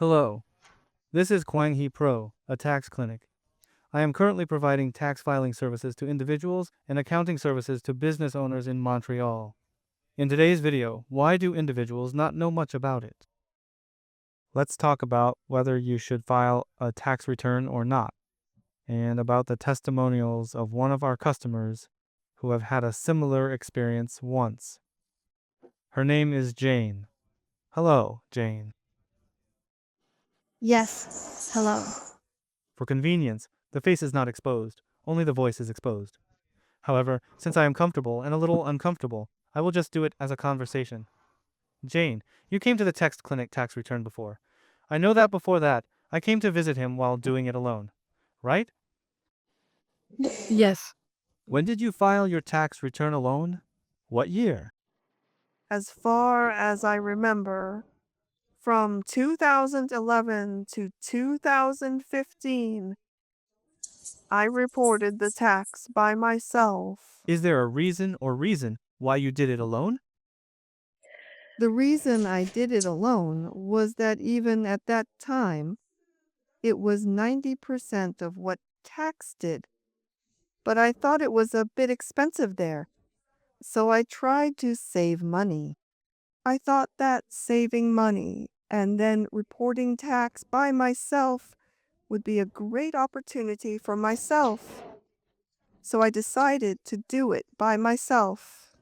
Hello, this is Kwang Hee Pro, a tax clinic. I am currently providing tax filing services to individuals and accounting services to business owners in Montreal. In today's video, why do individuals not know much about it? Let's talk about whether you should file a tax return or not, and about the testimonials of one of our customers who have had a similar experience once. Her name is Jane. Hello, Jane. Yes, hello. For convenience, the face is not exposed, only the voice is exposed. However, since I am comfortable and a little uncomfortable, I will just do it as a conversation. Jane, you came to the Text Clinic tax return before. I know that before that, I came to visit him while doing it alone. Right? Yes, When did you file your tax return alone? What year? As far as I remember, from 2011 to 2015, I reported the tax by myself. Is there a reason or reason why you did it alone? The reason I did it alone was that even at that time, it was 90% of what tax did. But I thought it was a bit expensive there, so I tried to save money. I thought that saving money and then reporting tax by myself would be a great opportunity for myself. So I decided to do it by myself.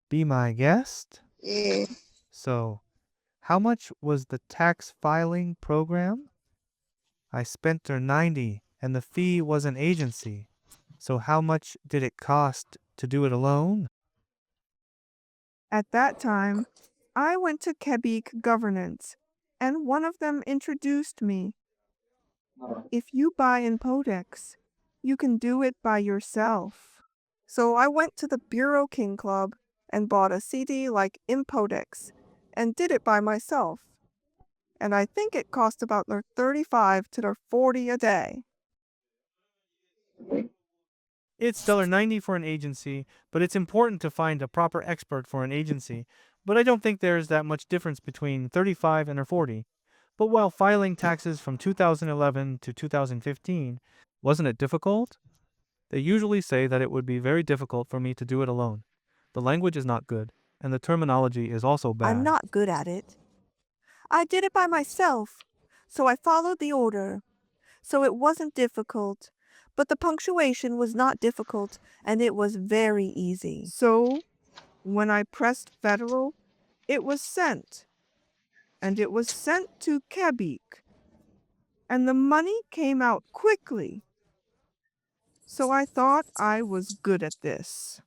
Be my guest? So, how much was the tax filing program? I spent her 90 and the fee was an agency. So how much did it cost to do it alone? At that time, I went to Quebec Governance, and one of them introduced me. If you buy in Podex, you can do it by yourself. So I went to the Bureau King Club and bought a CD like Impodex and did it by myself. And I think it cost about their 35 to their 40 a day. It's $90 for an agency, but it's important to find a proper expert for an agency. But I don't think there's that much difference between 35 and 40. But while filing taxes from 2011 to 2015, wasn't it difficult? They usually say that it would be very difficult for me to do it alone. The language is not good, and the terminology is also bad. I'm not good at it. I did it by myself, so I followed the order. So it wasn't difficult, but the punctuation was not difficult, and it was very easy. So when I pressed federal, it was sent, and it was sent to Quebec, and the money came out quickly. So I thought I was good at this.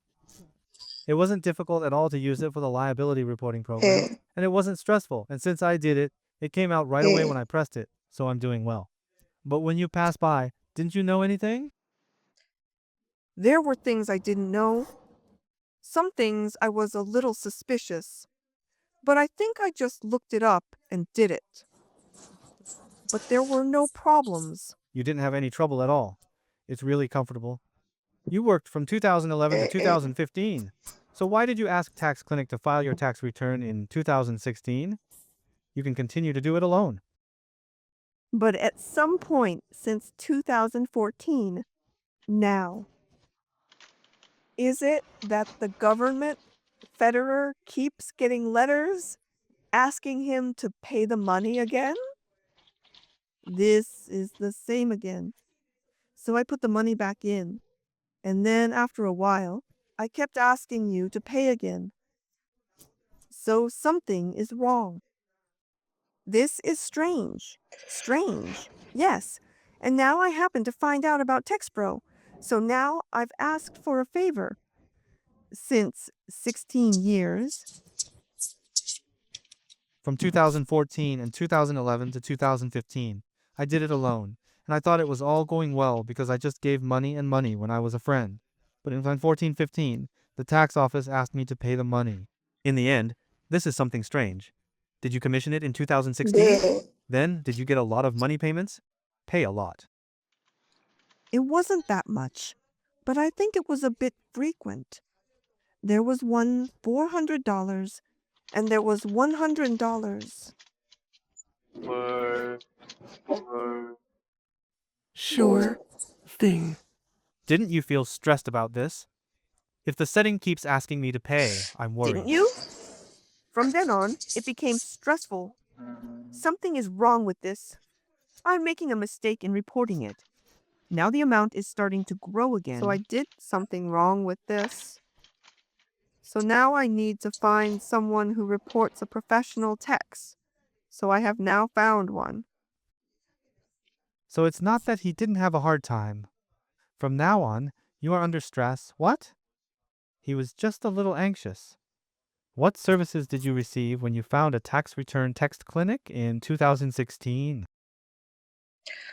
It wasn't difficult at all to use it for the liability reporting program, and it wasn't stressful, and since I did it, it came out right away when I pressed it, so I'm doing well. But when you passed by, didn't you know anything? There were things I didn't know. Some things I was a little suspicious. But I think I just looked it up and did it. But there were no problems. You didn't have any trouble at all. It's really comfortable. You worked from 2011 to 2015. So why did you ask Tax Clinic to file your tax return in 2016? You can continue to do it alone. But at some point since 2014, now, is it that the government, Federer, keeps getting letters asking him to pay the money again? This is the same again. So I put the money back in. And then after a while, I kept asking you to pay again. So something is wrong. This is strange. Strange. Yes. And now I happen to find out about TextPro. So now I've asked for a favor. Since 16 years. From 2014 and 2011 to 2015, I did it alone, and I thought it was all going well because I just gave money and money when I was a friend. But in 2014-15, the tax office asked me to pay the money. In the end, this is something strange. Did you commission it in 2016? Then, did you get a lot of money payments? Pay a lot. It wasn't that much, but I think it was a bit frequent. There was one $400 and there was $100. Sure thing. Didn't you feel stressed about this? If the setting keeps asking me to pay, I'm worried. Didn't you? From then on, it became stressful. Something is wrong with this. I'm making a mistake in reporting it. Now the amount is starting to grow again. So I did something wrong with this. So now I need to find someone who reports a professional tax. So I have now found one. So it's not that he didn't have a hard time. From now on, you are under stress. What? He was just a little anxious. What services did you receive when you found a tax return text clinic in 2016?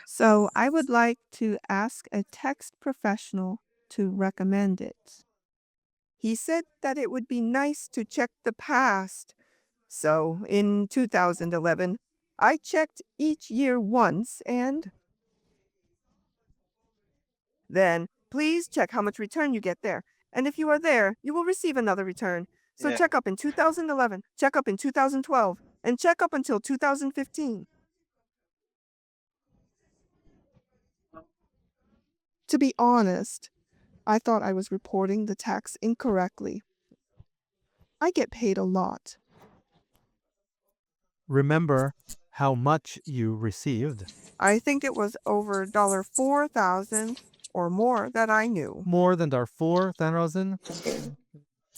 So I would like to ask a tax professional to recommend it. He said that it would be nice to check the past. So in 2011, I checked each year once and then please check how much return you get there. And if you are there, you will receive another return. So check up in 2011, check up in 2012, and check up until 2015. To be honest, I thought I was reporting the tax incorrectly. I get paid a lot. Remember how much you received? I think it was over $4,000 or more that I knew. More than our 4,000?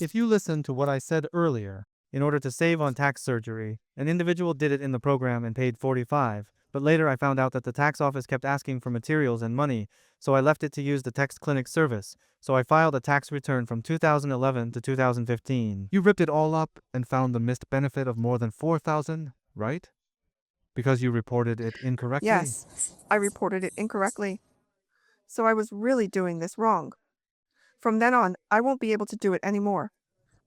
If you listen to what I said earlier, in order to save on tax surgery, an individual did it in the program and paid 45, but later I found out that the tax office kept asking for materials and money, so I left it to use the tax clinic service. So I filed a tax return from 2011 to 2015. You ripped it all up and found the missed benefit of more than 4,000, right? Because you reported it incorrectly? Yes, I reported it incorrectly. So I was really doing this wrong. From then on, I won't be able to do it anymore.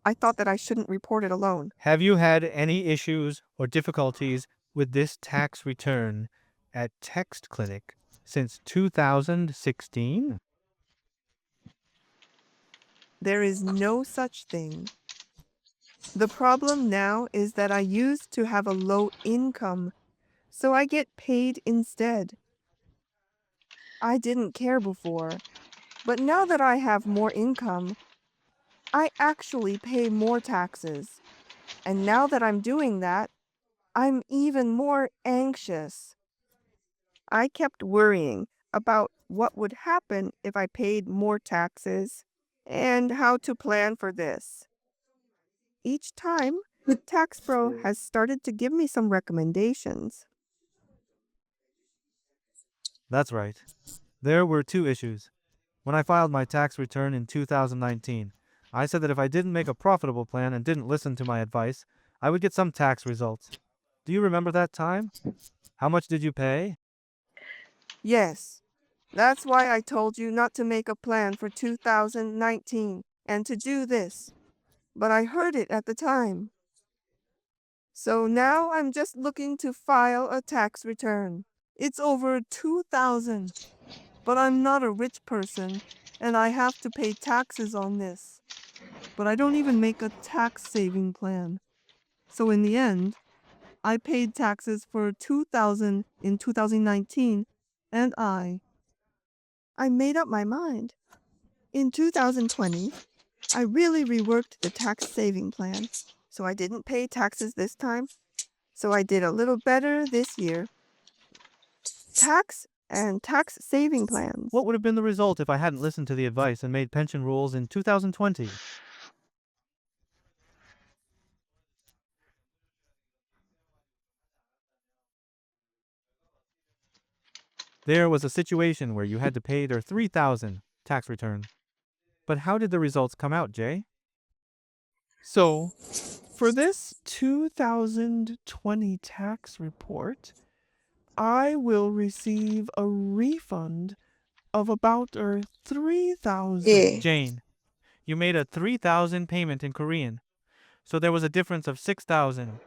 I thought that I shouldn't report it alone. Have you had any issues or difficulties with this tax return at Text Clinic since 2016? There is no such thing. The problem now is that I used to have a low income, so I get paid instead. I didn't care before, but now that I have more income, I actually pay more taxes. And now that I'm doing that, I'm even more anxious. I kept worrying about what would happen if I paid more taxes and how to plan for this. Each time, TaxPro has started to give me some recommendations. That's right. There were two issues. When I filed my tax return in 2019, I said that if I didn't make a profitable plan and didn't listen to my advice, I would get some tax results. Do you remember that time? How much did you pay? Yes, that's why I told you not to make a plan for 2019 and to do this. But I heard it at the time. So now I'm just looking to file a tax return. It's over 2,000. But I'm not a rich person, and I have to pay taxes on this. But I don't even make a tax saving plan. So in the end, I paid taxes for 2,000 in 2019, and I made up my mind. In 2020, I really reworked the tax saving plan. So I didn't pay taxes this time. So I did a little better this year. Tax and tax saving plans. What would have been the result if I hadn't listened to the advice and made pension rules in 2020? There was a situation where you had to pay their 3,000 tax return. But how did the results come out, Jay? So, for this 2020 tax report, I will receive a refund of about 3,000. Jane, you made a 3,000 payment in Korean. So there was a difference of 6,000.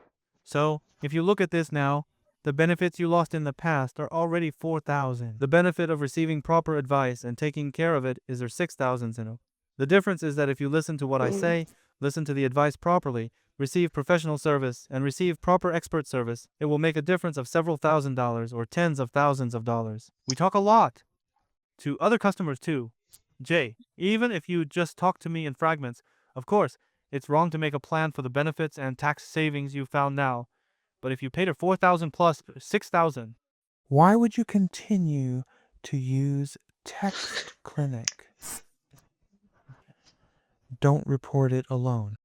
So, if you look at this now, the benefits you lost in the past are already 4,000. The benefit of receiving proper advice and taking care of it is there 6,000. The difference is that if you listen to what I say, listen to the advice properly, receive professional service, and receive proper expert service, it will make a difference of several $1,000s or tens of thousands of dollars. We talk a lot to other customers too. Jay, even if you just talk to me in fragments, of course, it's wrong to make a plan for the benefits and tax savings you found now. But if you paid her 4,000 plus 6,000, Why would you continue to use Text Clinic? Don't report it alone.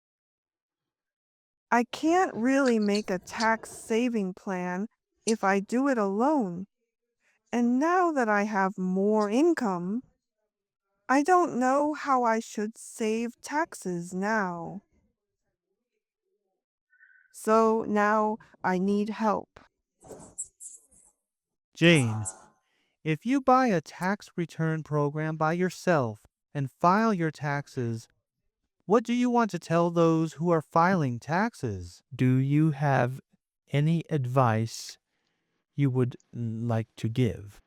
I can't really make a tax saving plan if I do it alone. And now that I have more income, I don't know how I should save taxes now. So now I need help. Jane, if you buy a tax return program by yourself and file your taxes, what do you want to tell those who are filing taxes? Do you have any advice you would like to give?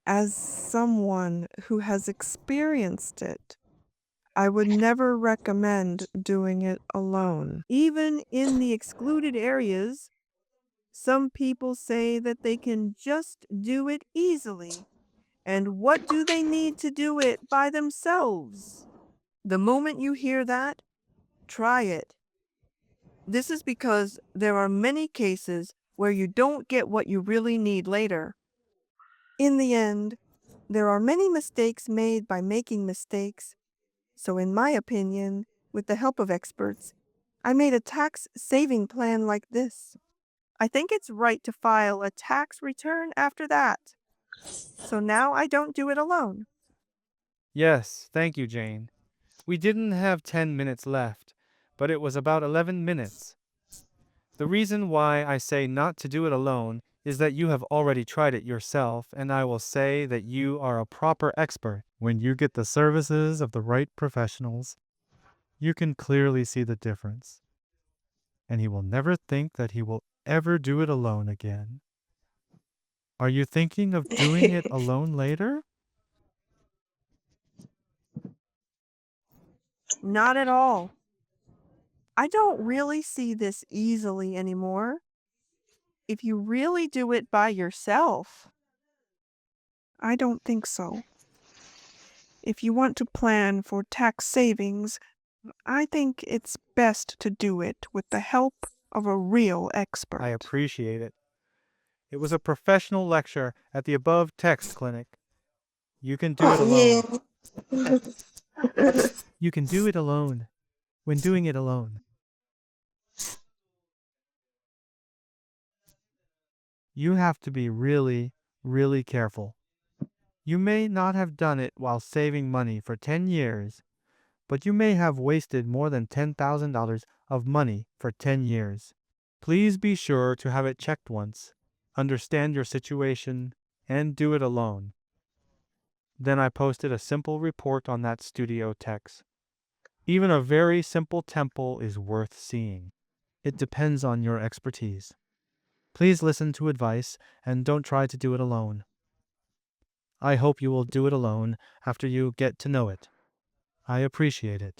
As someone who has experienced it, I would never recommend doing it alone. Even in the excluded areas, some people say that they can just do it easily. And what do they need to do it by themselves? The moment you hear that, try it. This is because there are many cases where you don't get what you really need later. In the end, there are many mistakes made by making mistakes. So in my opinion, with the help of experts, I made a tax saving plan like this. I think it's right to file a tax return after that. So now I don't do it alone. Yes, thank you, Jane. We didn't have 10 minutes left, but it was about 11 minutes. The reason why I say not to do it alone is that you have already tried it yourself, and I will say that you are a proper expert. When you get the services of the right professionals, you can clearly see the difference, and he will never think that he will ever do it alone again. Are you thinking of doing it alone later? Not at all. I don't really see this easily anymore. If you really do it by yourself, I don't think so. If you want to plan for tax savings, I think it's best to do it with the help of a real expert. I appreciate it. It was a professional lecture at the above text clinic. You can do it alone. You can do it alone when doing it alone. You have to be really, really careful. You may not have done it while saving money for 10 years, but you may have wasted more than $10,000 of money for 10 years. Please be sure to have it checked once, understand your situation, and do it alone. Then I posted a simple report on that studio text. Even a very simple temple is worth seeing. It depends on your expertise. Please listen to advice and don't try to do it alone. I hope you will do it alone after you get to know it. I appreciate it.